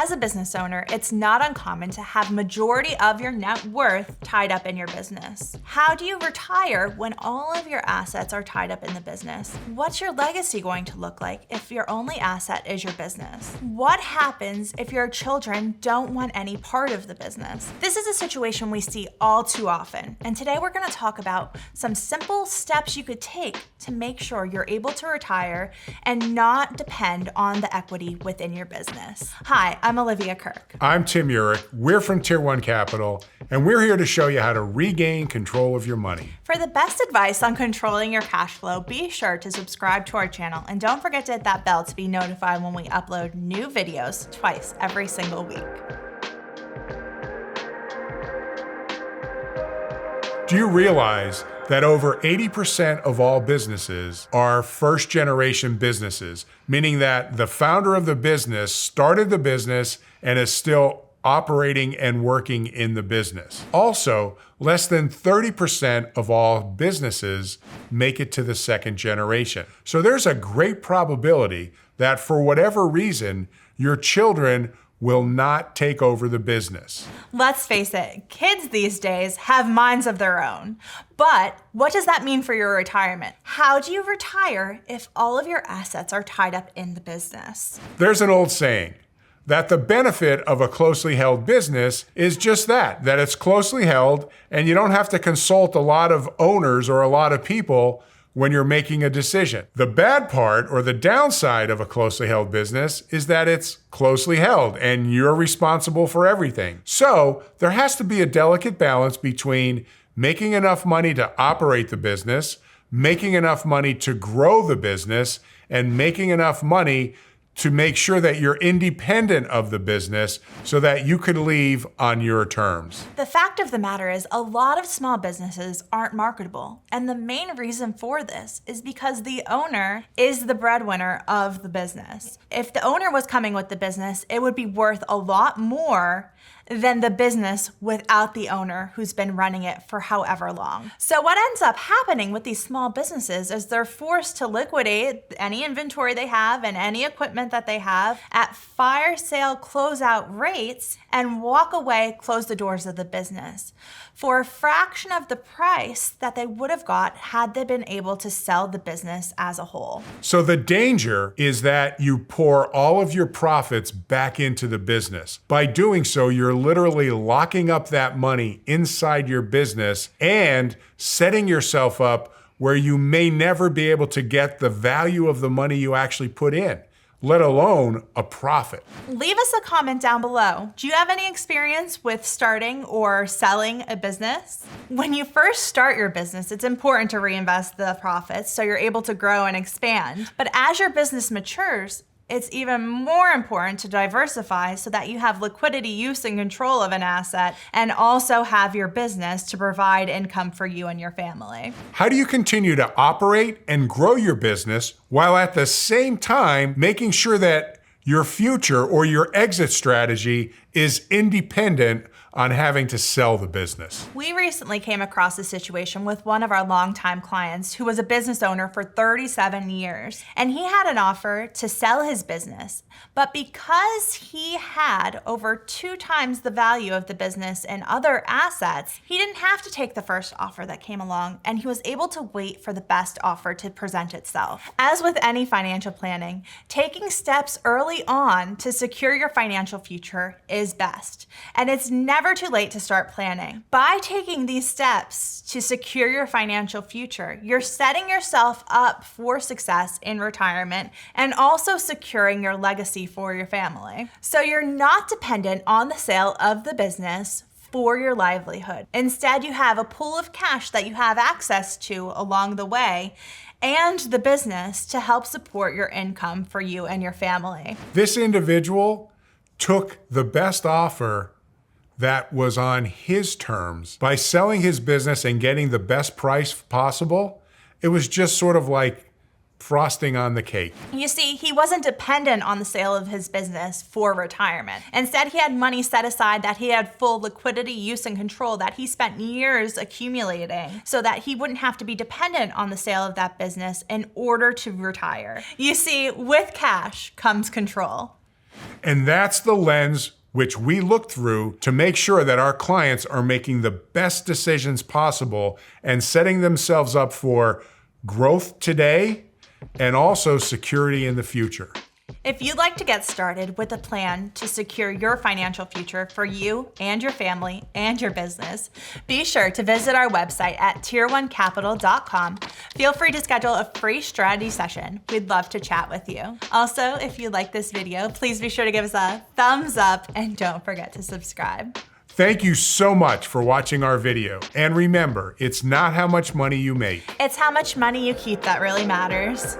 As a business owner, it's not uncommon to have majority of your net worth tied up in your business. How do you retire when all of your assets are tied up in the business? What's your legacy going to look like if your only asset is your business? What happens if your children don't want any part of the business? This is a situation we see all too often, and today we're going to talk about some simple steps you could take to make sure you're able to retire and not depend on the equity within your business. Hi, I'm Olivia Kirk. I'm Tim Urich. We're from Tier 1 Capital, and we're here to show you how to regain control of your money. For the best advice on controlling your cash flow, be sure to subscribe to our channel and don't forget to hit that bell to be notified when we upload new videos twice every single week. Do you realize that over 80% of all businesses are first-generation businesses, meaning that the founder of the business started the business and is still operating and working in the business? Also, less than 30% of all businesses make it to the second generation. So there's a great probability that for whatever reason, your children will not take over the business. Let's face it, kids these days have minds of their own. But what does that mean for your retirement? How do you retire if all of your assets are tied up in the business? There's an old saying that the benefit of a closely held business is just that it's closely held and you don't have to consult a lot of owners or a lot of people when you're making a decision. The bad part or the downside of a closely held business is that it's closely held and you're responsible for everything. So there has to be a delicate balance between making enough money to operate the business, making enough money to grow the business, and making enough money to make sure that you're independent of the business so that you could leave on your terms. The fact of the matter is a lot of small businesses aren't marketable. And the main reason for this is because the owner is the breadwinner of the business. If the owner was coming with the business, it would be worth a lot more than the business without the owner who's been running it for however long. So what ends up happening with these small businesses is they're forced to liquidate any inventory they have and any equipment that they have at fire sale closeout rates and walk away, close the doors of the business for a fraction of the price that they would have got had they been able to sell the business as a whole. So the danger is that you pour all of your profits back into the business. By doing so, you're literally locking up that money inside your business and setting yourself up where you may never be able to get the value of the money you actually put in, let alone a profit. Leave us a comment down below. Do you have any experience with starting or selling a business? When you first start your business, it's important to reinvest the profits so you're able to grow and expand. But as your business matures, it's even more important to diversify so that you have liquidity, use, and control of an asset and also have your business to provide income for you and your family. How do you continue to operate and grow your business while at the same time making sure that your future or your exit strategy is independent on having to sell the business? We recently came across a situation with one of our longtime clients who was a business owner for 37 years. And he had an offer to sell his business. But because he had over 2 times the value of the business and other assets, he didn't have to take the first offer that came along, and he was able to wait for the best offer to present itself. As with any financial planning, taking steps early on to secure your financial future is best. And it's never too late to start planning. By taking these steps to secure your financial future, you're setting yourself up for success in retirement and also securing your legacy for your family. So you're not dependent on the sale of the business for your livelihood. Instead, you have a pool of cash that you have access to along the way and the business to help support your income for you and your family. This individual took the best offer that was on his terms. By selling his business and getting the best price possible, it was just sort of like frosting on the cake. You see, he wasn't dependent on the sale of his business for retirement. Instead, he had money set aside that he had full liquidity, use, and control that he spent years accumulating so that he wouldn't have to be dependent on the sale of that business in order to retire. You see, with cash comes control. And that's the lens which we look through to make sure that our clients are making the best decisions possible and setting themselves up for growth today and also security in the future. If you'd like to get started with a plan to secure your financial future for you and your family and your business, be sure to visit our website at tier1capital.com. Feel free to schedule a free strategy session. We'd love to chat with you. Also, if you like this video, please be sure to give us a thumbs up and don't forget to subscribe. Thank you so much for watching our video. And remember, it's not how much money you make. It's how much money you keep that really matters.